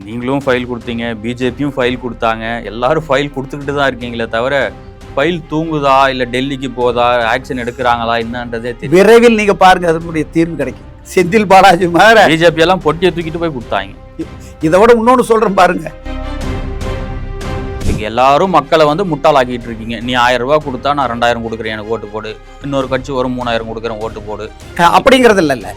நீங்களும் ஃபைல் கொடுத்தீங்க, பிஜேபியும் ஃபைல் கொடுத்தாங்க, எல்லாரும் ஃபைல் கொடுத்துக்கிட்டு தான் இருக்கீங்களே தவிர ஃபைல் தூங்குதா இல்லை டெல்லிக்கு போதா, ஆக்ஷன் எடுக்கிறாங்களா என்னன்றதே தெரியும். விரைவில் நீங்க பாருங்க அதனுடைய தீர்வு கிடைக்கும். செந்தில் பாலாஜி மாதிரி பிஜேபி எல்லாம் பொட்டியை தூக்கிட்டு போய் கொடுத்தாங்க. இதை விட இன்னொன்று சொல்றேன் பாருங்க, நீங்க எல்லாரும் மக்களை முட்டாளாக்கிட்டு இருக்கீங்க. நீ 1000 ரூபாய் கொடுத்தா நான் 2000 கொடுக்குறேன், எனக்கு ஓட்டு போடு. இன்னொரு கட்சி ஒரு 3000 கொடுக்குறேன், ஓட்டு போடு. அப்படிங்கிறது இல்ல.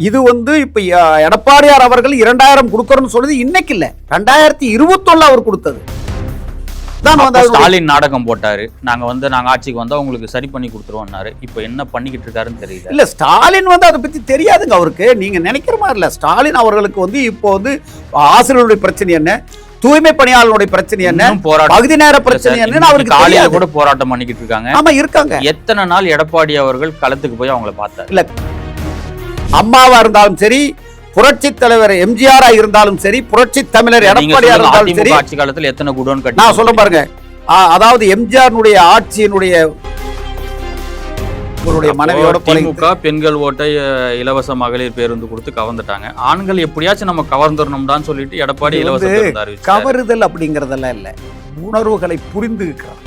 இது இப்ப எடப்பாடியார் அவர்கள் 2000 கொடுக்கறோம்னு சொல்றது இன்னைக்கு இல்ல, 2021 அவர் கொடுத்தது. ஸ்டாலின் நாடகம் போட்டாரு. நாங்க ஆட்சிக்கு வந்தா உங்களுக்கு சரி பண்ணி கொடுத்துருவோம்னாரு. இப்ப என்ன பண்ணிக்கிட்டு இருக்காருன்னு தெரியல. இல்ல ஸ்டாலின் அதை பத்தி தெரியாதுங்க அவருக்கு. நீங்க நினைக்கிற மாதிரி இல்ல. ஸ்டாலின் அவர்களுக்கு இப்போ ஆசிரியர்களுடைய பிரச்சனை என்ன, தூய்மை பணியாளர்களுடைய பிரச்சனை என்ன, பகுதி நேர பிரச்சனை என்ன அவருக்கு காலையில கூட போராட்டம் பண்ணிக்கிட்டு இருக்காங்க. ஆமா இருக்காங்க. எத்தனை நாள் எடப்பாடி அவர்கள் களத்துக்கு போய் அவங்கள பார்த்தாரு? இல்ல அம்மாவா இருந்தாலும் சரி, புரட்சி தலைவர் எம்ஜிஆரா இருந்தாலும் சரி, புரட்சி தமிழர் எடப்பாடியா இருந்தாலும் சரி, ஆட்சி காலத்துல எத்தனை குடோன் கட்டி நான் சொல்ல பாருங்க. அதாவது எம்ஜிஆர் ஆட்சியினுடைய மனைவியோட திமுக பெண்கள் ஓட்டை இலவச மகளிர் பேருந்து கொடுத்து கவர்ந்துட்டாங்க. ஆண்கள் எப்படியாச்சும் நம்ம கவர்ந்துடணும்னு சொல்லிட்டு எடப்பாடி இலவச கவருதல் அப்படிங்கறதெல்லாம் இல்ல, உணர்வுகளை புரிந்துக்கிறான்.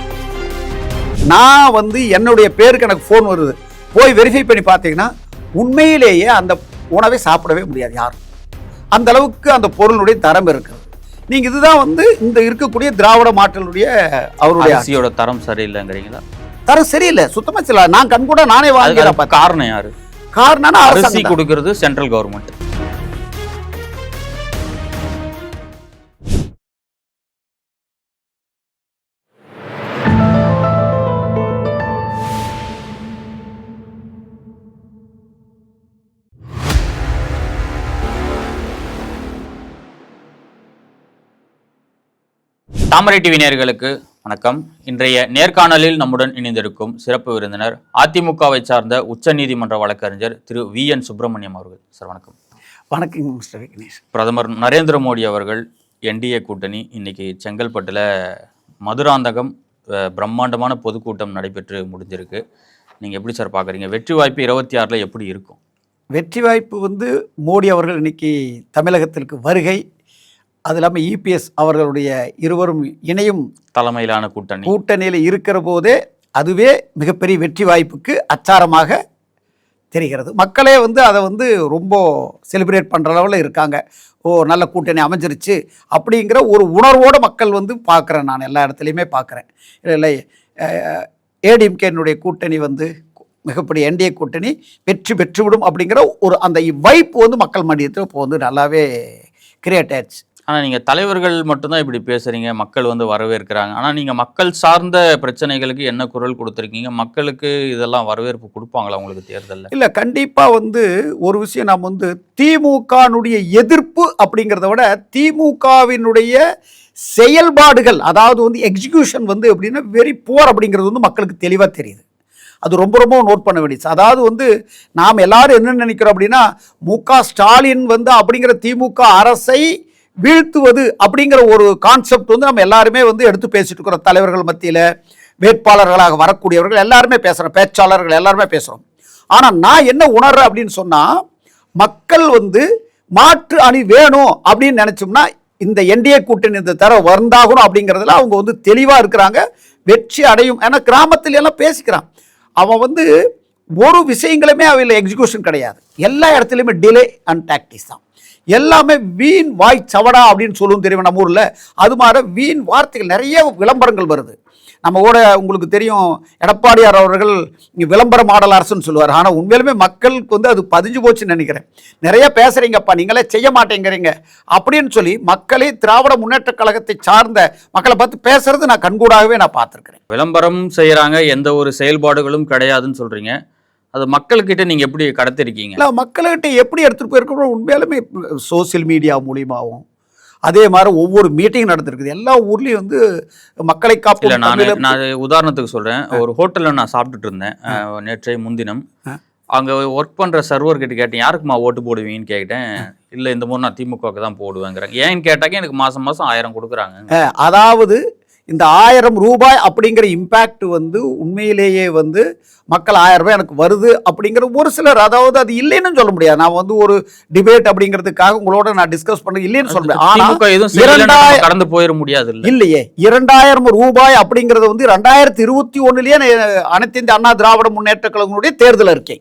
நான் என்னுடைய பேருக்கு எனக்கு போன் வருது, போய் வெரிஃபை பண்ணி பார்த்தீங்கன்னா உண்மையிலேயே அந்த உணவை சாப்பிடவே முடியாது யாரும். அந்த அளவுக்கு அந்த பொருளுடைய தரம் இருக்குது. நீங்க இதுதான் இந்த இருக்கக்கூடிய திராவிட மாற்றலுடைய அவருடைய அரிசியோட தரம் சரியில்லைங்கிறீங்களா? தரம் சரியில்லை, சுத்தமா சரியில்லை. நான் கண் கூட நானே வாங்கிக்கிறேன். காரணம் யாரு? காரணம் அரிசி கொடுக்கிறது சென்ட்ரல் கவர்மெண்ட். தாமரை டிவி நேயர்களுக்கு வணக்கம். இன்றைய நேர்காணலில் நம்முடன் இணைந்திருக்கும் சிறப்பு விருந்தினர் அதிமுகவை சார்ந்த உச்சநீதிமன்ற வழக்கறிஞர் திரு VN சுப்பிரமணியம் அவர்கள். சார் வணக்கம். வணக்கம் மிஸ்டர் விக்னேஷ். பிரதமர் நரேந்திர மோடி அவர்கள் NDA கூட்டணி இன்னைக்கு செங்கல்பட்டில் மதுராந்தகம் பிரம்மாண்டமான பொதுக்கூட்டம் நடைபெற்று முடிஞ்சிருக்கு. நீங்கள் எப்படி சார் பார்க்குறீங்க? வெற்றி வாய்ப்பு 26 எப்படி இருக்கும்? வெற்றி வாய்ப்பு மோடி அவர்கள் இன்னைக்கு தமிழகத்திற்கு வருகை, அது இல்லாமல் EPS அவர்களுடைய இருவரும் இணையும் தலைமையிலான கூட்டணியில் இருக்கிற போதே அதுவே மிகப்பெரிய வெற்றி வாய்ப்புக்கு அச்சாரமாக தெரிகிறது. மக்களே அதை ரொம்ப செலிப்ரேட் பண்ணுற அளவில் இருக்காங்க. நல்ல கூட்டணி அமைஞ்சிருச்சு அப்படிங்கிற ஒரு உணர்வோடு மக்கள் பார்க்குறேன். நான் எல்லா இடத்துலையுமே பார்க்குறேன். இல்லை ADMK கூட்டணி மிகப்பெரிய NDA கூட்டணி வெற்றி பெற்றுவிடும் அப்படிங்கிற ஒரு அந்த வைப்பு மக்கள் மத்தியில் இப்போ நல்லாவே கிரியேட் ஆயிடுச்சு. ஆனால் நீங்கள் தலைவர்கள் மட்டும்தான் இப்படி பேசுகிறீங்க, மக்கள் வரவேற்கிறாங்க. ஆனால் நீங்கள் மக்கள் சார்ந்த பிரச்சனைகளுக்கு என்ன குரல் கொடுத்துருக்கீங்க? மக்களுக்கு இதெல்லாம் வரவேற்பு கொடுப்பாங்களா உங்களுக்கு தேர்தலில்? இல்லை, கண்டிப்பாக ஒரு விஷயம் நாம் திமுகனுடைய எதிர்ப்பு அப்படிங்கிறத விட திமுகவினுடைய செயல்பாடுகள், அதாவது எக்ஸிக்யூஷன் எப்படின்னா வெரி புவர் அப்படிங்கிறது மக்களுக்கு தெளிவாக தெரியுது. அது ரொம்ப ரொம்ப நோட் பண்ண வேண்டியது. அதாவது நாம் எல்லாரும் என்ன நினைக்கிறோம் அப்படின்னா, MK ஸ்டாலின் அப்படிங்கிற திமுக அரசை வீழ்த்துவது அப்படிங்கிற ஒரு கான்செப்ட் நம்ம எல்லாருமே எடுத்து பேசிட்டு இருக்கிறோம். தலைவர்கள் மத்தியில், வேட்பாளர்களாக வரக்கூடியவர்கள் எல்லாருமே பேசுகிறோம், பேச்சாளர்கள் எல்லாருமே பேசுகிறோம். ஆனால் நான் என்ன உணர்றேன் அப்படின்னு சொன்னால், மக்கள் மாற்று அணி வேணும் அப்படின்னு நினச்சோம்னா இந்த NDA கூட்டணி இந்த தர வந்தாகணும் அப்படிங்கிறதுல அவங்க தெளிவாக இருக்கிறாங்க. வெற்றி அடையும். ஏன்னா கிராமத்தில் எல்லாம் பேசிக்கிறான். அவன் ஒரு விஷயங்களுமே அவையில் எக்ஸிக்யூஷன் கிடையாது. எல்லா இடத்துலையுமே டிலே அண்ட் டாக்டிக்ஸ் தான். எல்லாமே வீண் வாய் சவடா அப்படின்னு சொல்லுவோம் தெரியும் நம்ம ஊரில். அது மாதிரி வீண் வார்த்தைகள், நிறைய விளம்பரங்கள் வருது. நம்ம கூட உங்களுக்கு தெரியும், எடப்பாடியார் அவர்கள் இங்கே விளம்பர மாடல் அரசுன்னு சொல்லுவார். ஆனால் உண்மையிலுமே மக்களுக்கு அது பதிஞ்சு போச்சுன்னு நினைக்கிறேன். நிறைய பேசுகிறீங்கப்பா, நீங்களே செய்ய மாட்டேங்கிறீங்க அப்படின்னு சொல்லி மக்களே திராவிட முன்னேற்ற கழகத்தை சார்ந்த மக்களை பார்த்து பேசுறது நான் கண்கூடாகவே நான் பார்த்துருக்கிறேன். விளம்பரம் செய்கிறாங்க, எந்த ஒரு செயல்பாடுகளும் கிடையாதுன்னு சொல்கிறீங்க. அது மக்கள்கிட்ட நீங்கள் எப்படி கடத்திருக்கீங்க? இல்லை, மக்கள்கிட்ட எப்படி எடுத்துகிட்டு போயிருக்கோம்? உண்மையாலுமே சோசியல் மீடியா மூலியமாகவும், அதே மாதிரி ஒவ்வொரு மீட்டிங் நடந்திருக்குது. எல்லா ஊர்லேயும் மக்களை காப்பு. நான் உதாரணத்துக்கு சொல்கிறேன். ஒரு ஹோட்டலில் நான் சாப்பிட்டுட்டு இருந்தேன் நேற்றைய முன்தினம். அங்கே ஒர்க் பண்ணுற சர்வர்கிட்ட கேட்டேன், யாருக்குமா ஓட்டு போடுவீங்கன்னு கேட்டேன். இல்லை, இந்த முறை நான் திமுகவுக்கு தான் போடுவேங்கிறேன். ஏன்னு கேட்டாக்க எனக்கு மாதம் 1000 கொடுக்குறாங்க. அதாவது இந்த 1000 ரூபாய் அப்படிங்கிற இம்பேக்ட் வந்து உண்மையிலேயே வந்து மக்கள் 1000 ரூபாய் எனக்கு வருது அப்படிங்கிற ஒரு சிலர், அதாவது அது இல்லைன்னு சொல்ல முடியாது. நான் வந்து ஒரு டிபேட் அப்படிங்கிறதுக்காக உங்களோட நான் டிஸ்கஸ் பண்ண இல்லைன்னு சொல்றேன். ஆனா திமுக எதுவும் செய்யலைன்னா நம்ம கடந்து போயிட முடியாது இல்லையே. 2000 ரூபாய் அப்படிங்கிறது வந்து 2021லயே அனைத்து இந்திய அண்ணா திராவிட முன்னேற்ற கழகங்களுடைய தேர்தல் அறிக்கை.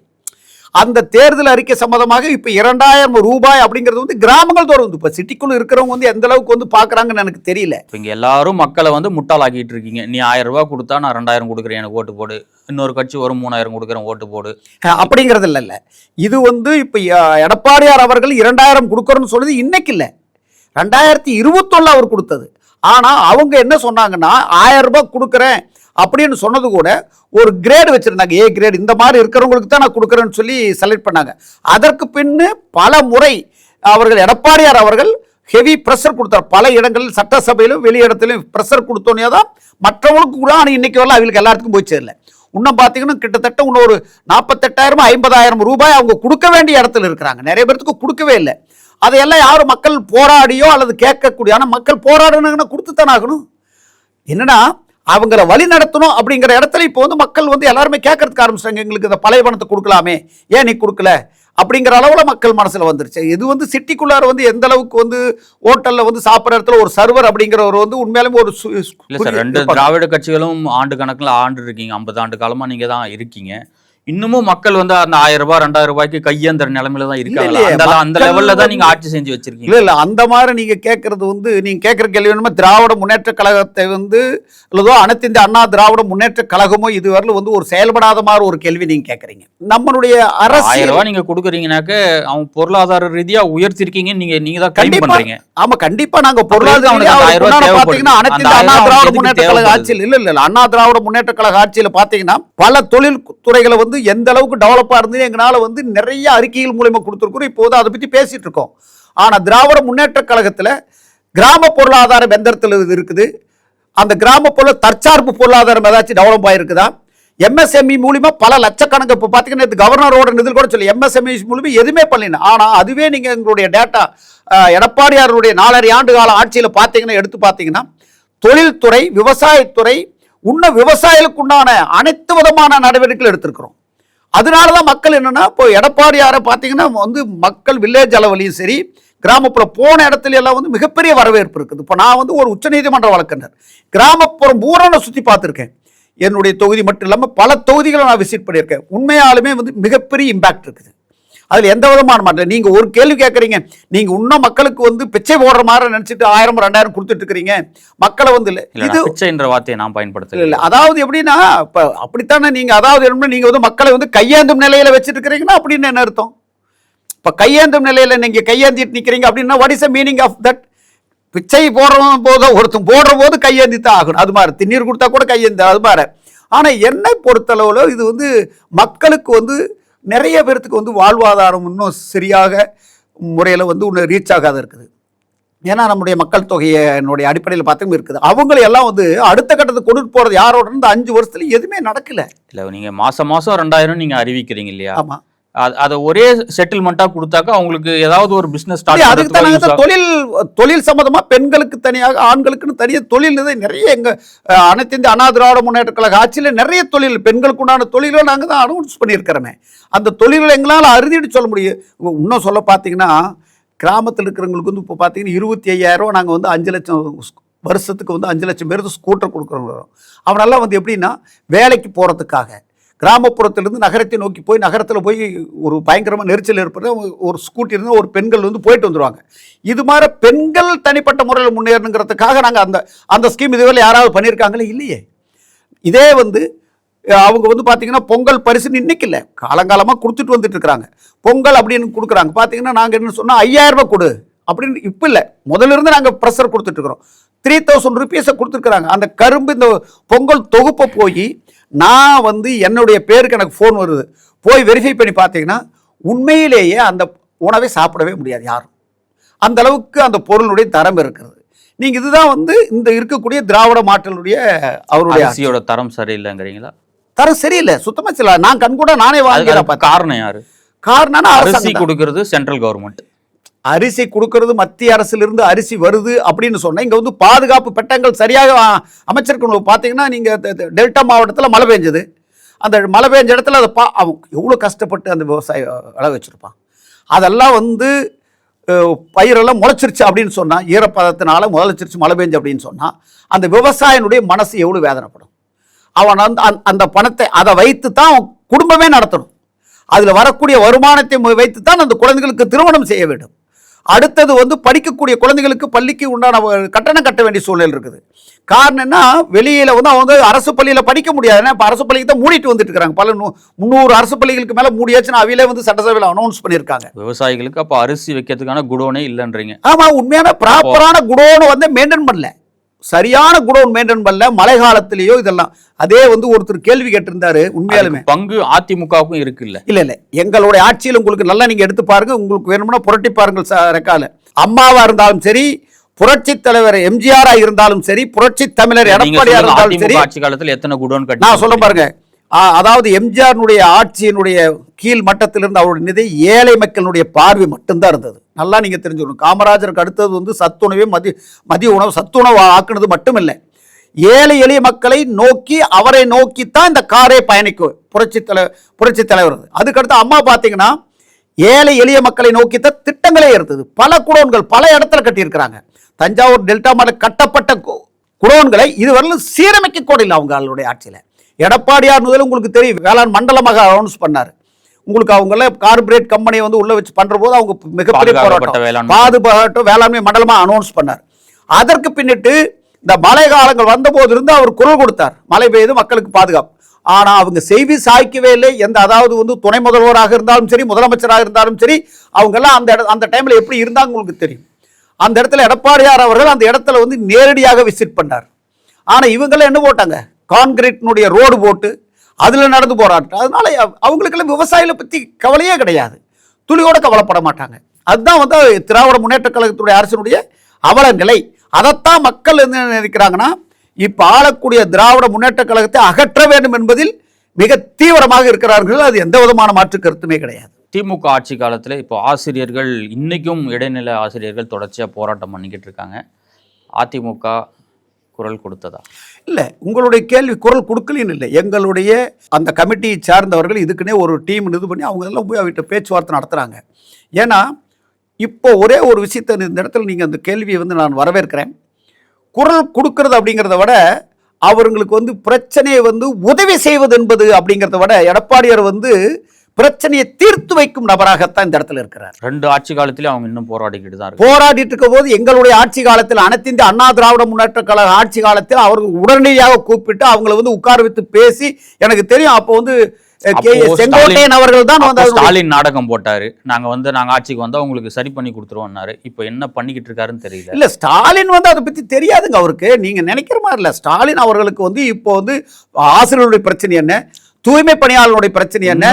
அந்த தேர்தல் அறிக்கை சம்பந்தமாக இப்ப 2000 ரூபாய் அப்படிங்கிறது வந்து கிராமங்கள் தோறும் வந்து இப்ப சிட்டிக்குள்ள இருக்கிறவங்க வந்து எந்த அளவுக்கு வந்து பாக்குறாங்கன்னு எனக்கு தெரியல. இங்க எல்லாரும் மக்களை வந்து முட்டாளாக்கிட்டு இருக்கீங்க. நீ 1000 ரூபாய் கொடுத்தா நான் 2000 கொடுக்குறேன், எனக்கு ஓட்டு போடு. இன்னொரு கட்சி ஒரு 3000 கொடுக்குறேன், ஓட்டு போடு. அப்படிங்கிறது இல்ல. இது வந்து இப்ப எடப்பாடியார் அவர்கள் 2000 கொடுக்கறன்னு சொல்றது இன்னைக்கு இல்ல, 2021 அவர் கொடுத்தது. ஆனா அவங்க என்ன சொன்னாங்கன்னா 1000 ரூபாய் கொடுக்குறேன் அப்படின்னு சொன்னது கூட ஒரு கிரேடு வச்சிருந்தாங்க, ஏ கிரேடு, இந்த மாதிரி இருக்கிறவங்களுக்கு தான் நான் கொடுக்குறேன்னு சொல்லி செலக்ட் பண்ணாங்க. அதற்கு பின்னு பல முறை அவர்கள் எடப்பாடியார் அவர்கள் ஹெவி ப்ரெஷர் கொடுத்தார். பல இடங்களில் சட்டசபையிலும் வெளியிடத்திலும் ப்ரெஷர் கொடுத்தோன்னே தான் மற்றவங்களுக்கு கூட. ஆனால் இன்னைக்கு வரல அவங்களுக்கு எல்லாத்துக்கும் போய் சேரல. இன்னும் பார்த்தீங்கன்னா கிட்டத்தட்ட இன்னும் ஒரு 48,000 50,000 ரூபாய் அவங்க கொடுக்க வேண்டிய இடத்துல இருக்கிறாங்க. நிறைய பேருக்கு கொடுக்கவே இல்லை. அதையெல்லாம் யாரும் மக்கள் போராடியோ அல்லது கேட்கக்கூடிய, ஆனால் மக்கள் போராடணுங்கன்னா கொடுத்துத்தானே ஆகணும். என்னன்னா அவங்கள வழி நடத்தணும் அப்படிங்கிற இடத்துல இப்போ வந்து மக்கள் வந்து எல்லாருமே கேட்கறதுக்கு ஆரம்பிச்சாங்க, எங்களுக்கு இந்த பழைய பணத்தை கொடுக்கலாமே, ஏன் நீ கொடுக்கல அப்படிங்கிற அளவில் மக்கள் மனசில் வந்துருச்சு. இது வந்து சிட்டிக்குள்ளார வந்து எந்த அளவுக்கு வந்து ஹோட்டலில் வந்து சாப்பிட்ற இடத்துல ஒரு சர்வர் அப்படிங்கிறவர் வந்து உண்மையாலுமே ஒரு இல்லை சார், 2 திராவிட கட்சிகளும் ஆண்டு கணக்கில் ஆண்டு இருக்கீங்க, 50 ஆண்டு காலமாக நீங்கள் தான் இருக்கீங்க. இன்னமும் மக்கள் வந்து அந்த 1000 ரூபாய் 2000 ரூபாய்க்கு கையேந்திர நிலைமையில தான் இருக்காங்க. அந்த லெவல்ல தான் நீங்க ஆட்சி செஞ்சு வச்சிருக்கீங்க. இல்ல அந்த மாதிரி நீங்க கேட்கறது வந்து, நீங்க கேட்கற கேள்வி என்னமா, திராவிட முன்னேற்ற கழகத்தை வந்து அல்லதோ அனைத்து இந்த அண்ணா திராவிட முன்னேற்ற கழகமோ இதுவரையிலும் வந்து ஒரு செயல்படாத மாதிரி ஒரு கேள்வி நீங்க கேட்கறீங்க. நம்மளுடைய அரசு 1000 ரூபாய் நீங்க கொடுக்குறீங்கன்னாக்க அவங்க பொருளாதார ரீதியா உயர்த்திருக்கீங்க, நீங்க தான் கிளைம் பண்றீங்க. ஆமா, கண்டிப்பா நாங்க பொருளாதார பாத்தீங்கன்னா அனைத்து இந்த அண்ணா திராவிட முன்னேற்ற கழக ஆட்சியில் இல்ல அண்ணா திராவிட முன்னேற்ற கழக ஆட்சியில பாத்தீங்கன்னா பல தொழில் துறைகளை வந்து எந்த அளவுக்கு டெவலப்பா இருந்து எங்களால வந்து நிறைய அறிக்கைகள் மூலமா கொடுத்துருக்கோம். இப்போது அதை பத்தி பேசிட்டு இருக்கோம். ஆனா திராவிட முன்னேற்ற கழகத்துல கிராம பொருளாதாரம் எந்த இடத்துல இருக்குது, அந்த கிராம தற்சார்பு பொருளாதாரம் ஏதாச்சும் டெவலப் ஆயிருக்குதா, எம்எஸ்எம்இ மூலியமா பல லட்சக்கணக்கு இப்ப பாத்தீங்கன்னா கவர்னரோட இதில் கூட சொல்லி எம்எஸ்எம்இ மூலியமா எதுவுமே பண்ணல. ஆனா அதுவே நீங்க எங்களுடைய டேட்டா எடப்பாடியாருடைய 4.5 ஆண்டு கால ஆட்சியில பாத்தீங்கன்னா எடுத்து பாத்தீங்கன்னா தொழில்துறை, விவசாயத்துறை, இன்னும் விவசாயிகளுக்கு உண்டான அனைத்து விதமான நடவடிக்கைகள் எடுத்திருக்கிறோம். அதனாலதான் மக்கள் என்னன்னா இப்போ எடப்பாடியாரை பார்த்தீங்கன்னா வந்து மக்கள் வில்லேஜ் அளவுலையும் சரி கிராமப்புற போன இடத்துல எல்லாம் வந்து மிகப்பெரிய வரவேற்பு இருக்குது. இப்போ நான் வந்து ஒரு உச்சநீதிமன்ற வழக்கறிஞர், கிராமப்புறம் பூரா சுற்றி பார்த்துருக்கேன். என்னுடைய தொகுதி மட்டும் இல்லாமல் பல தொகுதிகளை நான் விசிட் பண்ணியிருக்கேன். உண்மையாலுமே வந்து மிகப்பெரிய இம்பாக்ட் இருக்குது. அதில் எந்த விதமான மாற்றம். நீங்கள் ஒரு கேள்வி கேட்குறீங்க, நீங்கள் இன்னும் மக்களுக்கு வந்து பிச்சை போடுற மாதிரி நினச்சிட்டு 1000 2000 கொடுத்துட்டு இருக்கிறீங்க மக்களை வந்து. இல்லை இது பிச்சைன்ற வார்த்தையை நான் பயன்படுத்தல. இல்லை அதாவது எப்படின்னா இப்போ அப்படித்தானே நீங்கள், அதாவது என்ன நீங்கள் வந்து மக்களை வந்து கையேந்தும் நிலையில் வச்சுட்டு இருக்கிறீங்கன்னா அப்படின்னு என்ன அர்த்தம்? இப்போ கையேந்தும் நிலையில் நீங்கள் கையேந்திட்டு நிற்கிறீங்க அப்படின்னா what is the meaning of that? பிச்சை போடுற போது ஒருத்தன் போடுற போது கையேந்தி தான் ஆகணும். அது மாதிரி திண்ணீர் கொடுத்தா கூட கையேந்த அது மாதிரி. ஆனால் என்னை பொறுத்தளவில் இது வந்து மக்களுக்கு வந்து நிறைய பேர்த்துக்கு வந்து வாழ்வாதாரம் இன்னும் சரியாக முறையில் வந்து இன்னும் ரீச் ஆகாத இருக்குது. ஏன்னா நம்முடைய மக்கள் தொகையினுடைய அடிப்படையில் பார்த்தோம் இருக்குது. அவங்களை எல்லாம் வந்து அடுத்த கட்டத்துக்கு கொண்டுட்டு போகிறது யாரோட இந்த 5 வருஷத்துல எதுவுமே நடக்கல. இல்லை நீங்கள் மாதம் 2000 நீங்கள் அறிவிக்கிறீங்க இல்லையா? ஆமாம். அதை ஒரே செட்டில்மெண்ட்டாக கொடுத்தாக்கா அவங்களுக்கு ஏதாவது ஒரு பிஸ்னஸ் அதுக்கு தான் தொழில் சம்பந்தமாக பெண்களுக்கு தனியாக ஆண்களுக்குன்னு தனியாக தொழில் நிறைய எங்கள் அனைத்து இந்த அண்ணா திராவிட முன்னேற்ற கழக ஆட்சியில் நிறைய தொழில் பெண்களுக்கு உண்டான தொழில்களை நாங்கள் தான் அனௌன்ஸ் பண்ணியிருக்கிறோமே. அந்த தொழில்களை எங்களால் அறுதிட்டு சொல்ல முடியும். இன்னும் சொல்ல பார்த்தீங்கன்னா கிராமத்தில் இருக்கிறவங்களுக்கு வந்து இப்போ பார்த்தீங்கன்னா 25,000 நாங்கள் வந்து 5 லட்சம் வருஷத்துக்கு வந்து 5 லட்சம் பேருக்கு ஸ்கூட்டர் கொடுக்குறோங்க. அவனெல்லாம் வந்து எப்படின்னா வேலைக்கு போகிறதுக்காக கிராமப்புறத்திலிருந்து நகரத்தை நோக்கி போய் நகரத்தில் போய் ஒரு பயங்கரமாக நெரிச்சல் ஏற்படுற ஒரு ஸ்கூட்டி இருந்தால் ஒரு பெண்கள் வந்து போயிட்டு வந்துடுவாங்க. இது மாதிரி பெண்கள் தனிப்பட்ட முறையில் முன்னேறணுங்கிறதுக்காக நாங்கள் அந்த ஸ்கீம் இதுவரை யாராவது பண்ணியிருக்காங்களே? இல்லையே. இதே வந்து அவங்க வந்து பார்த்தீங்கன்னா பொங்கல் பரிசுன்னு இன்னைக்கு இல்லை, காலங்காலமாக கொடுத்துட்டு வந்துட்டு இருக்கிறாங்க. பொங்கல் அப்படின்னு கொடுக்குறாங்க. பார்த்தீங்கன்னா நாங்கள் என்ன சொன்னால் 5000 ரூபாய் கொடு அப்படின்னு இப்போ இல்லை, முதலிருந்து நாங்கள் ப்ரெஷர் கொடுத்துட்ருக்குறோம். 3000 ருபீஸை கொடுத்துருக்குறாங்க. அந்த கரும்பு இந்த பொங்கல் தொகுப்பை போய் நான் வந்து என்னுடைய பேருக்கு எனக்கு ஃபோன் வருது, போய் வெரிஃபை பண்ணி பார்த்தீங்கன்னா உண்மையிலேயே அந்த உணவை சாப்பிடவே முடியாது யாரும். அந்த அளவுக்கு அந்த பொருளுடைய தரம் இருக்கிறது. நீங்கள் இதுதான் வந்து இந்த இருக்கக்கூடிய திராவிட மாற்றலுடைய அவருடைய அரிசியோட தரம் சரியில்லைங்கிறீங்களா? தரம் சரியில்லை, சுத்தமாக சரியில்லை. நான் கண் கூட நானே வாங்கிறேன். காரணம் யாரு? காரணம் அரிசி கொடுக்கறது சென்ட்ரல் கவர்மெண்ட். அரிசி கொடுக்கறது மத்திய அரசிலிருந்து அரிசி வருது அப்படின்னு சொன்னால் இங்கே வந்து பாதுகாப்பு பெட்டங்கள் சரியாக அமைச்சிருக்கணும். பார்த்தீங்கன்னா நீங்கள் டெல்டா மாவட்டத்தில் மழை பெஞ்சது, அந்த மழை பெஞ்ச இடத்துல அதை அவன் எவ்வளோ கஷ்டப்பட்டு அந்த விவசாய விளை வச்சுருப்பான். அதெல்லாம் வந்து பயிரெல்லாம் முளைச்சிருச்சு அப்படின்னு சொன்னால், ஈரப்பதத்தினால முளைச்சிருச்சு மழை பெஞ்சு அப்படின்னு சொன்னால் அந்த விவசாயினுடைய மனசு எவ்வளோ வேதனைப்படும். அவன் வந்து அந்த பணத்தை அதை வைத்து தான் அவன் குடும்பமே நடத்தணும். அதில் வரக்கூடிய வருமானத்தை வைத்து தான் அந்த குழந்தைகளுக்கு திருமணம் செய்ய வேண்டும். அடுத்தது வந்து படிக்கக்கூடிய குழந்தைகளுக்கு பள்ளிக்கு உண்டான கட்டணம் கட்ட வேண்டிய சூழ்நிலை இருக்குது. காரணம் என்ன, வெளியில் வந்து அவங்க அரசு பள்ளியில் படிக்க முடியாது. ஏன்னா இப்போ அரசு பள்ளிக்கு தான் மூடிட்டு வந்துட்டு இருக்காங்க. பல 300 அரசு பள்ளிகளுக்கு மேலே மூடியாச்சுன்னு அவையிலே வந்து சட்டசபையில் அனௌன்ஸ் பண்ணியிருக்காங்க. விவசாயிகளுக்கு அப்போ அரிசி வைக்கிறதுக்கான குடோனே இல்லைன்றீங்க? ஆமாம், உண்மையான ப்ராப்பரான குடோனை வந்து மெயின்டைன் பண்ணல, சரியான குடோன் மெயின்டைன் பண்ணல. மழை காலத்திலேயோ இதெல்லாம் அதே வந்து ஒருத்தர் கேள்வி கேட்டிருந்தாரு. உண்மையாலுமே பங்கு அதிமுகவுக்கும் இருக்கு இல்ல? இல்ல எங்களுடைய ஆட்சியில் உங்களுக்கு நல்லா நீங்க எடுத்து பாருங்க, உங்களுக்கு வேணும்னா புரட்டி பாருங்கள். ரெக்கால அம்மாவா இருந்தாலும் சரி, புரட்சி தலைவர் எம்ஜிஆரா இருந்தாலும் சரி, புரட்சி தமிழர் எடப்பாடியா இருந்தாலும் சரி, ஆட்சி காலத்தில் எத்தனை குடோன் கட்டி நான் சொல்ல பாருங்க. அதாவது எம்ஜிஆருடைய ஆட்சியினுடைய கீழ் மட்டத்திலிருந்து அவருடைய நிதி ஏழை மக்களுடைய பார்வை மட்டும்தான் இருந்தது. நல்லா நீங்க தெரிஞ்சுக்கணும். காமராஜருக்கு அடுத்தது வந்து சத்துணவே மதிய உணவு சத்துணவு ஆக்குனது மட்டும் இல்லை, ஏழை எளிய மக்களை நோக்கி அவரை நோக்கித்தான் இந்த காரை பயணிக்கும் புரட்சி தலைவர். அதுக்கடுத்து அம்மா பார்த்தீங்கன்னா ஏழை எளிய மக்களை நோக்கித்தான் திட்டங்களே இருந்தது. பல குடோன்கள் பல இடத்துல கட்டியிருக்கிறாங்க. தஞ்சாவூர் டெல்டா மாவட்ட கட்டப்பட்ட குடோன்களை இதுவரையிலும் சீரமைக்க கூட இல்லை அவங்களுடைய ஆட்சியில். எடப்பாடியார் முதல்ல உங்களுக்கு தெரியும், வேளாண் மண்டலமாக அனௌன்ஸ் பண்ணார். உங்களுக்கு அவங்கள கார்பரேட் கம்பெனியை வந்து உள்ள வச்சு பண்ற போது அவங்க மிகப்பெரிய போராட்டம் பாதுகாப்பு வேளாண்மை மண்டலமா அனௌன்ஸ் பண்ணார். அதற்கு பின்னிட்டு இந்த மழை காலங்கள் வந்த போது இருந்து அவர் குரல் கொடுத்தார், மழை பெய்து மக்களுக்கு பாதுகாப்பு. ஆனா அவங்க செய்தி சாய்க்கவே இல்லை. அதாவது வந்து துணை முதல்வராக இருந்தாலும் சரி, முதலமைச்சராக இருந்தாலும் சரி, அவங்க எல்லாம் அந்த டைம்ல எப்படி இருந்தாங்க உங்களுக்கு தெரியும். அந்த இடத்துல எடப்பாடியார் அவர்கள் அந்த இடத்துல வந்து நேரடியாக விசிட் பண்ணார். ஆனா இவங்கெல்லாம் என்ன போட்டாங்க, கான்கிரீட்னுடைய ரோடு போட்டு அதுல நடந்து போராட்டம். அதனால அவங்களுக்கெல்லாம் விவசாயிகளை பத்தி கவலையே கிடையாது, துளியோட கவலைப்பட மாட்டாங்க. அதுதான் வந்து திராவிட முன்னேற்ற கழகத்துடைய அரசினுடைய அவல நிலை. அதைத்தான் மக்கள் என்ன நினைக்கிறாங்கன்னா, இப்ப ஆளக்கூடிய திராவிட முன்னேற்ற கழகத்தை அகற்ற வேண்டும் என்பதில் மிக தீவிரமாக இருக்கிறார்கள். அது எந்த விதமான மாற்று கருத்துமே கிடையாது. திமுக ஆட்சி காலத்தில் இப்போ ஆசிரியர்கள் இன்னைக்கும் இடைநிலை ஆசிரியர்கள் தொடர்ச்சியா போராட்டம் பண்ணிக்கிட்டு இருக்காங்க. அதிமுக குரல் கொடுத்ததா? இல்லை, உங்களுடைய கேள்வி குரல் கொடுக்கலன்னு இல்லை. எங்களுடைய அந்த கமிட்டியை சார்ந்தவர்கள் இதுக்குன்னே ஒரு டீம் இது பண்ணி அவங்க எல்லாம் போய் அவர்கிட்ட பேச்சுவார்த்தை நடத்துகிறாங்க. ஏன்னா இப்போ ஒரே ஒரு விஷயத்தை இந்த இடத்துல நீங்கள் அந்த கேள்வியை வந்து நான் வரவேற்கிறேன். குரல் கொடுக்கறது அப்படிங்கிறத விட அவர்களுக்கு வந்து பிரச்சனையை வந்து உதவி செய்வது என்பது அப்படிங்கிறத விட எடப்பாடியார் வந்து பிரச்சனையை தீர்த்து வைக்கும் நபராகத்தான் இந்த இடத்துல இருக்கிறார். 2 ஆட்சி காலத்திலே அவங்க இன்னும் போராடிக்கிட்டு தான் போராடிட்டு இருக்க போது எங்களுடைய ஆட்சி காலத்தில் அனைத்து இந்திய அண்ணா திராவிட முன்னேற்ற கழக ஆட்சி காலத்தில் அவர்கள் உடனடியாக கூப்பிட்டு அவங்களை வந்து உட்கார வைத்து பேசி, எனக்கு தெரியும் அப்போ வந்து செங்கோட்டையன் அவர்கள் தான் வந்து ஸ்டாலின் நாடகம் போட்டாரு. நாங்க ஆட்சிக்கு வந்தா உங்களுக்கு சரி பண்ணி கொடுத்துருவோம்னாரு. இப்போ என்ன பண்ணிக்கிட்டு இருக்காருன்னு தெரியல. இல்ல ஸ்டாலின் வந்து அதை பத்தி தெரியாதுங்க அவருக்கு. நீங்க நினைக்கிற மாதிரி இல்ல. ஸ்டாலின் அவர்களுக்கு வந்து இப்போ வந்து ஆசிரியருடைய பிரச்சனை என்ன, தூய்மை பணியாளர்களுடைய பிரச்சனை என்ன,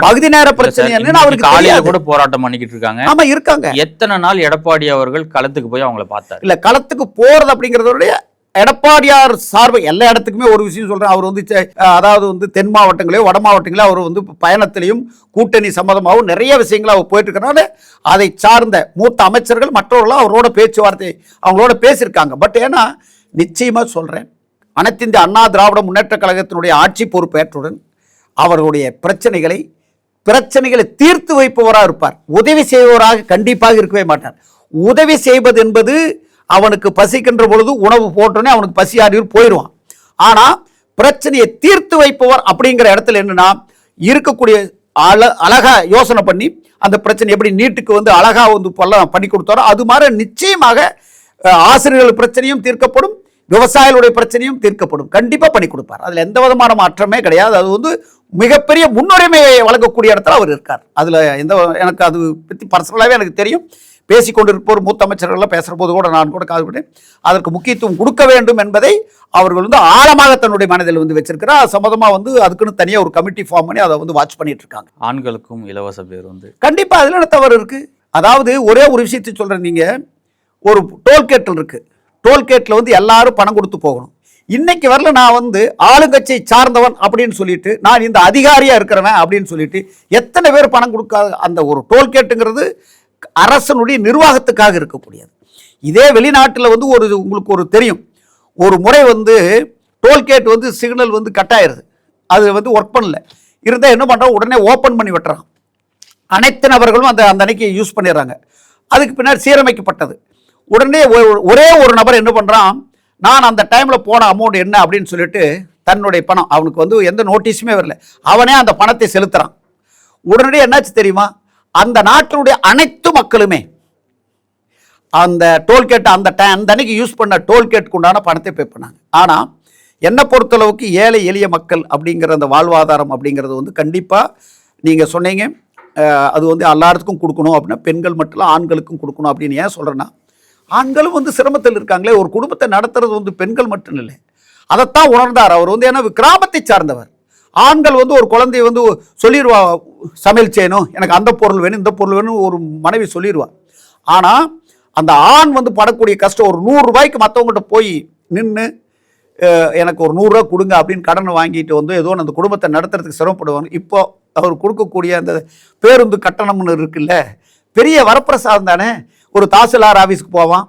பகுதி நேர பிரச்சனை என்ன அவருக்கு காலையில கூட போராட்டம் பண்ணிக்கிட்டு இருக்காங்க. ஆமா இருக்காங்க. எத்தனை நாள் எடப்பாடி அவர்கள் களத்துக்கு போய் அவங்கள பார்த்தாரு? இல்ல களத்துக்கு போறது அப்படிங்கறதோடைய எடப்பாடியார் சார்பு எல்லா இடத்துக்குமே ஒரு விஷயம் சொல்றேன். அவர் வந்து அதாவது வந்து தென் மாவட்டங்களையோ வட மாவட்டங்களையோ அவர் வந்து பயணத்திலையும் கூட்டணி சம்மதமாகவும் நிறைய விஷயங்களை அவர் போயிட்டு இருக்கிறனால அதை சார்ந்த மூத்த அமைச்சர்கள் மற்றவர்களும் அவரோட பேச்சுவார்த்தை அவங்களோட பேசியிருக்காங்க. பட் ஏன்னா நிச்சயமா சொல்றேன், அனைத்து இந்திய அண்ணா திராவிட முன்னேற்ற கழகத்தினுடைய ஆட்சி பொறுப்பேற்றுடன் அவர்களுடைய பிரச்சனைகளை தீர்த்து வைப்பவராக இருப்பார். உதவி செய்பவராக கண்டிப்பாக இருக்கவே மாட்டார். உதவி செய்வது என்பது அவனுக்கு பசிக்கின்ற பொழுது உணவு போட்டோன்னே அவனுக்கு பசியாடி போயிடுவான். ஆனா பிரச்சனையை தீர்த்து வைப்பவர் அப்படிங்கிற இடத்துல என்னன்னா இருக்கக்கூடிய அழகா யோசனை பண்ணி அந்த பிரச்சனை எப்படி நீட்டுக்கு வந்து அழகா வந்து பண்ணி கொடுத்தாரோ அது மாதிரி நிச்சயமாக ஆசிரியர்கள் பிரச்சனையும் தீர்க்கப்படும், விவசாயிகளுடைய பிரச்சனையும் தீர்க்கப்படும். கண்டிப்பா பண்ணி கொடுப்பார். அதுல எந்த விதமான மாற்றமே கிடையாது. அது வந்து மிகப்பெரிய முன்னுரிமையை வழங்கக்கூடிய இடத்துல அவர் இருக்கார். அதுல எனக்கு அது பற்றி பர்சனலாகவே எனக்கு தெரியும். பேசிக்கொண்டிருப்போர் மூத்த அமைச்சர்கள் பேசுகிற போது கூட நான் கூட காதுபட்டேன். அதற்கு முக்கியத்துவம் கொடுக்க வேண்டும் என்பதை அவர்கள் வந்து ஆழமாக தன்னுடைய மனதில் வந்து வச்சிருக்கிறார். சம்மதமாக வந்து அதுக்குன்னு தனியாக ஒரு கமிட்டி ஃபார்ம் பண்ணி அதை வந்து வாட்ச் பண்ணிட்டு இருக்காங்க. ஆண்களுக்கும் இலவச பேருந்து கண்டிப்பா அதில் என்ன தவறு இருக்கு? அதாவது ஒரே ஒரு விஷயத்தை சொல்றேன், நீங்க ஒரு டோல்கேட்டில் இருக்கு, டோல்கேட்டில் வந்து எல்லாரும் பணம் கொடுத்து போகணும். இன்னைக்கு வரல நான் வந்து ஆளுங்கட்சியை சார்ந்தவன் அப்படின்னு சொல்லிட்டு நான் இந்த அதிகாரியா இருக்கிறவன் அப்படின்னு சொல்லிட்டு எத்தனை பேர் பணம் கொடுக்காத அந்த ஒரு டோல்கேட்டுங்கிறது அரசனுடைய நிர்வாகத்துக்காக இருக்கக்கூடியது. இதே வெளிநாட்டில் வந்து உங்களுக்கு ஒரு தெரியும், ஒரு முறை வந்து டோல்கேட் வந்து சிக்னல் வந்து கட் ஆயிருது, அது வந்து ஒர்க் பண்ணல, இருந்தால் என்ன பண்ணுறோம், உடனே ஓப்பன் பண்ணி விட்டுறான். அனைத்து நபர்களும் அந்த அன்னைக்கு யூஸ் பண்ணிடுறாங்க. அதுக்கு பின்னாடி சீரமைக்கப்பட்டது. உடனே ஒரே ஒரு நபர் என்ன பண்ணுறான், நான் அந்த டைமில் போன அமௌண்ட் என்ன அப்படின்னு சொல்லிட்டு தன்னுடைய பணம், அவனுக்கு வந்து எந்த நோட்டீஸுமே வரல, அவனே அந்த பணத்தை செலுத்துகிறான். உடனடியே என்னாச்சு தெரியுமா, அந்த நாட்டினுடைய அனைத்து மக்களுமே அந்த டோல்கேட் அந்த அன்னைக்கு யூஸ் பண்ண டோல்கேட்டுக்கு உண்டான பணத்தை பே பண்ணாங்க. ஆனால் என்னை பொறுத்தளவுக்கு ஏழை எளிய மக்கள் அப்படிங்கிற அந்த வாழ்வாதாரம் அப்படிங்கிறது வந்து கண்டிப்பாக நீங்கள் சொன்னீங்க, அது வந்து எல்லாத்துக்கும் கொடுக்கணும் அப்படின்னா பெண்கள் மட்டும் இல்லை ஆண்களுக்கும் கொடுக்கணும் அப்படின்னு ஏன் சொல்கிறேன்னா, ஆண்களும் வந்து சிரமத்தில் இருக்காங்களே, ஒரு குடும்பத்தை நடத்துறது வந்து பெண்கள் மட்டும் இல்லை, அதைத்தான் உணர்ந்தார் அவர் வந்து. ஏன்னா கிராமத்தை சார்ந்தவர். ஆண்கள் வந்து ஒரு குழந்தைய வந்து சொல்லிடுவா, சமையல் செய்யணும், எனக்கு அந்த பொருள் வேணும் இந்த பொருள் வேணும் ஒரு மனைவி சொல்லிடுவா. ஆனால் அந்த ஆண் வந்து படக்கூடிய கஷ்டம், ஒரு 100 ரூபாய்க்கு மற்றவங்கள்ட்ட போய் நின்று எனக்கு ஒரு 100 ரூபா கொடுங்க அப்படின்னு கடனை வாங்கிட்டு வந்து ஏதோ அந்த குடும்பத்தை நடத்துறதுக்கு சிரமப்படுவாங்க. இப்போ அவர் கொடுக்கக்கூடிய அந்த பேருந்து கட்டணம்னு இருக்குல்ல, பெரிய வரப்பிரசாதம் தானே. ஒரு தாசில்தார் ஆஃபீஸுக்கு போவான்,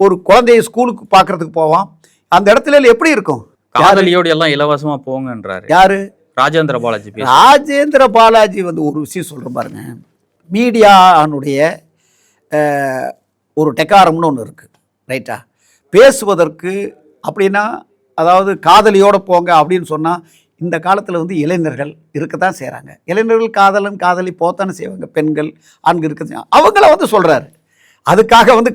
ஒரு குழந்தைய ஸ்கூலுக்கு பார்க்கறதுக்கு போவான், அந்த இடத்துல எப்படி இருக்கும், காதலியோடு எல்லாம் இலவசமா போங்கன்றாரு யாரு, ராஜேந்திர பாலாஜி. ராஜேந்திர பாலாஜி வந்து ஒரு விஷயம் சொல்ற பாருங்க, மீடியானுடைய ஒரு டெக்காரம்னு ஒன்று இருக்குது ரைட்டா, பேசுவதற்கு அப்படின்னா, அதாவது காதலியோடு போங்க அப்படின்னு சொன்னால் இந்த காலத்தில் வந்து இளைஞர்கள் இருக்கத்தான் செய்கிறாங்க. இளைஞர்கள் காதலன் காதலி போத்தானே செய்வாங்க, பெண்கள் ஆண்கள் இருக்க, அவங்கள வந்து சொல்கிறாரு. அதுக்காக வந்து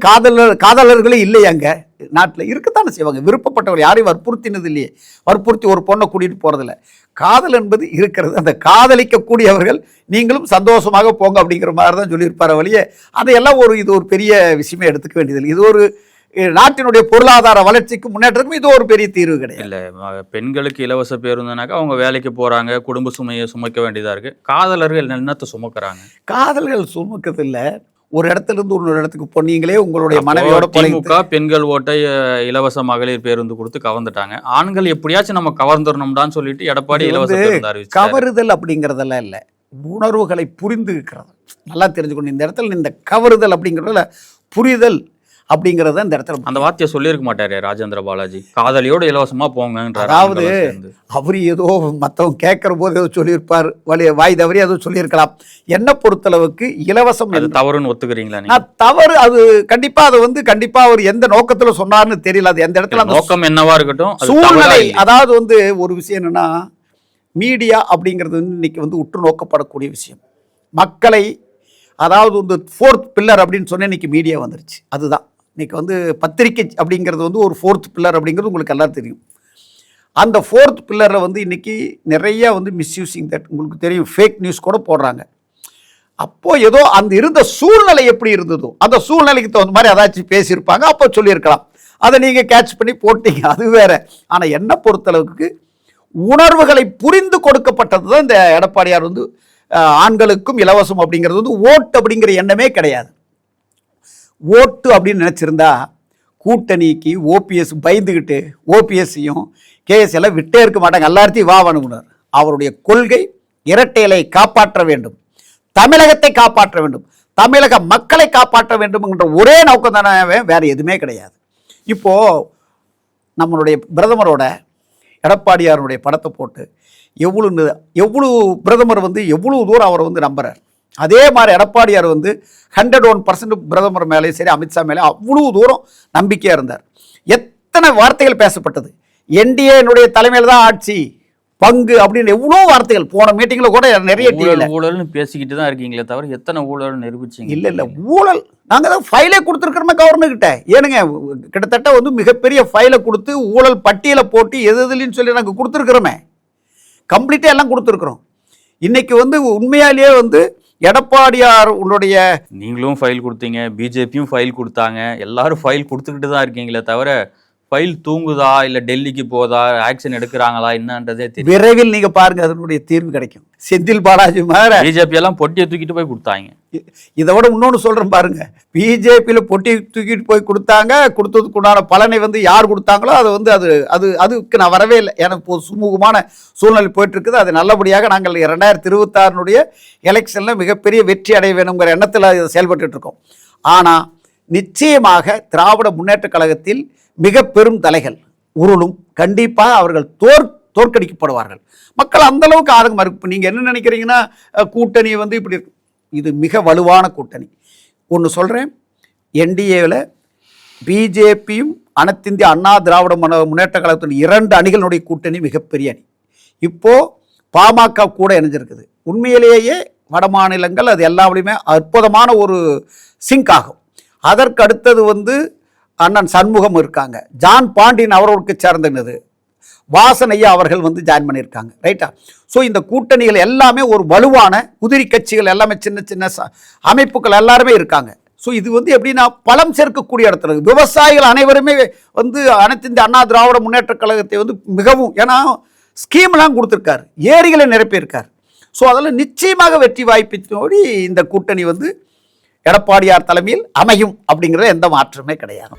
காதலர்களே இல்லையா அங்கே நாட்டில், இருக்கத்தானே செய்வாங்க, விருப்பப்பட்டவர், யாரையும் வற்புறுத்தினது இல்லையே, வற்புறுத்தி ஒரு பொண்ணை கூட்டிகிட்டு போகிறதில்ல. காதல் என்பது இருக்கிறது, அந்த காதலிக்கக்கூடியவர்கள் நீங்களும் சந்தோஷமாக போங்க அப்படிங்கிற மாதிரி தான் சொல்லியிருப்பார் வழியே. அதையெல்லாம் இது ஒரு பெரிய விஷயமே எடுத்துக்க வேண்டியதில்லை. இது ஒரு நாட்டினுடைய பொருளாதார வளர்ச்சிக்கு முன்னேற்றத்துக்கும் இது ஒரு பெரிய தீர்வு கிடையாது. இல்லை, பெண்களுக்கு இலவச பேருந்துனாக்கா அவங்க வேலைக்கு போகிறாங்க, குடும்ப சுமையை சுமக்க வேண்டியதாக இருக்குது. காதலர்கள் என்னத்தை சுமக்கிறாங்க, காதல்கள் சுமக்கிறது இல்லை, ஒரு இடத்துல இருந்து இன்னொரு இடத்துக்கு போனீங்களே உங்களுடைய மனைவியோட. திமுக பெண்கள் ஓட்டை இலவச மகளிர் பேருந்து கொடுத்து கவர்ந்துட்டாங்க. ஆண்கள் எப்படியாச்சும் நம்ம கவர்ந்துடணும்டான்னு சொல்லிட்டு எடப்பாடி இலவச பேருந்து அறிவிச்சாரு. கவருதல் அப்படிங்கிறதெல்லாம் இல்லை, உணர்வுகளை புரிந்துக்கிறது. நல்லா தெரிஞ்சுக்கணும், இந்த இடத்துல இந்த கவருதல் அப்படிங்கிறதுல புரிதல் அப்படிங்கிறத இந்த இடத்துல அந்த வார்த்தையை சொல்லியிருக்க மாட்டாரு ராஜேந்திர பாலாஜி, காதலியோடு இலவசமா போங்கன்றார். அதாவது அவர் ஏதோ மற்றவங்க கேட்குற போது ஏதோ சொல்லியிருப்பார், வாய் தவறி ஏதோ சொல்லியிருக்கலாம். என்னை பொறுத்தளவுக்கு இலவசம் அது தவறுன்னு ஒத்துக்கிறீங்களா? நான் தவறு, அது கண்டிப்பாக அது வந்து கண்டிப்பாக அவர் எந்த நோக்கத்தில் சொன்னார்னு தெரியல. அது எந்த இடத்துல நோக்கம் என்னவா இருக்கட்டும், சூழ்நிலை. அதாவது வந்து ஒரு விஷயம் என்னன்னா, மீடியா அப்படிங்கிறது வந்து இன்னைக்கு வந்து உற்று நோக்கப்படக்கூடிய விஷயம். மக்களை, அதாவது வந்து 4th பில்லர் அப்படின்னு சொன்ன இன்னைக்கு மீடியா வந்துருச்சு. அதுதான் இன்னைக்கு வந்து பத்திரிக்கை அப்படிங்கிறது வந்து ஒரு 4th பில்லர் அப்படிங்கிறது உங்களுக்கு எல்லாம் தெரியும். அந்த 4th பில்லரில் வந்து இன்னைக்கு நிறைய வந்து மிஸ்யூசிங் தட், உங்களுக்கு தெரியும், ஃபேக் நியூஸ் கூட போடுறாங்க. அப்போது ஏதோ அந்த இருந்த சூழ்நிலை எப்படி இருந்ததோ அந்த சூழ்நிலைக்கு தகுந்த மாதிரி ஏதாச்சும் பேசியிருப்பாங்க, அப்போ சொல்லியிருக்கலாம். அதை நீங்கள் கேட்ச் பண்ணி போட்டீங்க, அது வேற. ஆனால் என்னை பொறுத்தளவுக்கு உணர்வுகளை புரிந்து கொடுக்கப்பட்டது தான் இந்த எடப்பாடியார் வந்து ஆண்களுக்கும் இலவசம் அப்படிங்கிறது வந்து ஓட்டு அப்படிங்கிற எண்ணமே கிடையாது. ஓட்டு அப்படின்னு நினச்சிருந்தா கூட்டணிக்கு ஓபிஎஸ் பயந்துக்கிட்டு ஓபிஎஸ்ஸையும் கேஎஸ் எல்லாம் விட்டே இருக்க மாட்டாங்க, எல்லாத்தையும் வா வணுகுனார். அவருடைய கொள்கை இரட்டைகளை காப்பாற்ற வேண்டும், தமிழகத்தை காப்பாற்ற வேண்டும், தமிழக மக்களை காப்பாற்ற வேண்டும் என்ற ஒரே நோக்கம் தானே, வேற எதுவுமே கிடையாது. இப்போது நம்மளுடைய பிரதமரோட எடப்பாடியாருடைய படத்தை போட்டு எவ்வளோ பிரதமர் வந்து எவ்வளோ தூரம் அவரை வந்து நம்புறார். அதே மாதிரி எடப்பாடியார் வந்து 101% பிரதமர் மேலேயும் சரி அமித்ஷா மேலே அவ்வளோ தூரம் நம்பிக்கையாக இருந்தார். எத்தனை வார்த்தைகள் பேசப்பட்டது, என்டிஏனுடைய தலைமையில் தான் ஆட்சி, பங்கு அப்படின்னு எவ்வளோ வார்த்தைகள் போன மீட்டிங்கில் கூட நிறைய ஊழல்னு பேசிக்கிட்டு தான் இருக்கீங்களே தவிர எத்தனை ஊழல் நிரூபிச்சிங்க? இல்லை ஊழல் நாங்கள் தான் ஃபைலே கொடுத்துருக்குறோமே கவர்னர்கிட்ட. ஏனுங்க, கிட்டத்தட்ட வந்து மிகப்பெரிய ஃபைலை கொடுத்து ஊழல் பட்டியலை போட்டு எதுன்னு சொல்லி நாங்கள் கொடுத்துருக்குறோமே, கம்ப்ளீட்டாக எல்லாம் கொடுத்துருக்குறோம். இன்னைக்கு வந்து உண்மையாலேயே வந்து எடப்பாடியார் உங்களுடைய, நீங்களும் ஃபைல் கொடுத்தீங்க, பிஜேபியும் ஃபைல் கொடுத்தாங்க, எல்லாரும் ஃபைல் கொடுத்துக்கிட்டு தான் இருக்கீங்களே தவிர ஃபைல் தூங்குதா இல்ல டெல்லிக்கு போதா, ஆக்ஷன் எடுக்கிறாங்களா என்னன்றதே தெரியும். விரைவில் நீங்க பாருங்க அதனுடைய தீர்வு கிடைக்கும். செந்தில் பாலாஜி மாதிரி பிஜேபி எல்லாம் பொட்டியை தூக்கிட்டு போய் கொடுத்தாங்க. இதை விட இன்னொன்று சொல்றேன் பாருங்க, பிஜேபியில் பொட்டி தூக்கிட்டு போய் கொடுத்தாங்க, கொடுத்ததுக்குண்டான பலனை வந்து யார் கொடுத்தாங்களோ அது வந்து அதுக்கு நான் வரவே இல்லை. எனக்கு சுமூகமான சூழ்நிலை போயிட்டு இருக்குது. அது நல்லபடியாக நாங்கள் 2026 எலெக்ஷனில் மிகப்பெரிய வெற்றி அடைய வேணுங்கிற எண்ணத்தில் செயல்பட்டு இருக்கோம். ஆனால் நிச்சயமாக திராவிட முன்னேற்ற கழகத்தில் மிக பெரும் தலைகள் உருளும். கண்டிப்பாக அவர்கள் தோற்கடிக்கப்படுவார்கள். மக்கள் அந்த அளவுக்கு ஆதங்கமாக இருக்கு. நீங்கள் என்ன நினைக்கிறீங்கன்னா கூட்டணி வந்து இப்படி இருக்கு, இது மிக வலுவான கூட்டணி. ஒன்று சொல்கிறேன், என்டிஏவில் பிஜேபியும் அனைத்திந்திய அண்ணா திராவிட முன்னேற்ற கழகத்தின் 2 அணிகளுடைய கூட்டணி மிகப்பெரிய அணி. இப்போது பாமக கூட இணைஞ்சிருக்குது. உண்மையிலேயே வட மாநிலங்கள் அது எல்லாவற்றையுமே அற்புதமான ஒரு சிங்க் ஆகும். அதற்கு அடுத்தது வந்து அண்ணன் சண்முகம் இருக்காங்க, ஜான் பாண்டியன் அவர்களுக்கு சேர்ந்தது, வாசனையா அவர்கள் வந்து ஜாயின் பண்ணியிருக்காங்க. ரைட்டா? ஸோ இந்த கூட்டணிகள் எல்லாமே ஒரு வலுவான உதிரி கட்சிகள் எல்லாமே சின்ன சின்ன அமைப்புகள் எல்லாருமே இருக்காங்க. ஸோ இது வந்து எப்படின்னா பலம் சேர்க்கக்கூடிய இடத்துல விவசாயிகள் அனைவருமே வந்து அனைத்து இந்த அண்ணா திராவிட முன்னேற்ற கழகத்தை வந்து மிகவும், ஏன்னா ஸ்கீம்லாம் கொடுத்துருக்காரு, ஏரிகளை நிரப்பியிருக்கார். ஸோ அதில் நிச்சயமாக வெற்றி வாய்ப்பினோடி இந்த கூட்டணி வந்து எடப்பாடியார் தலைமையில் அமையும் அப்படிங்கிறது எந்த மாற்றமே கிடையாது.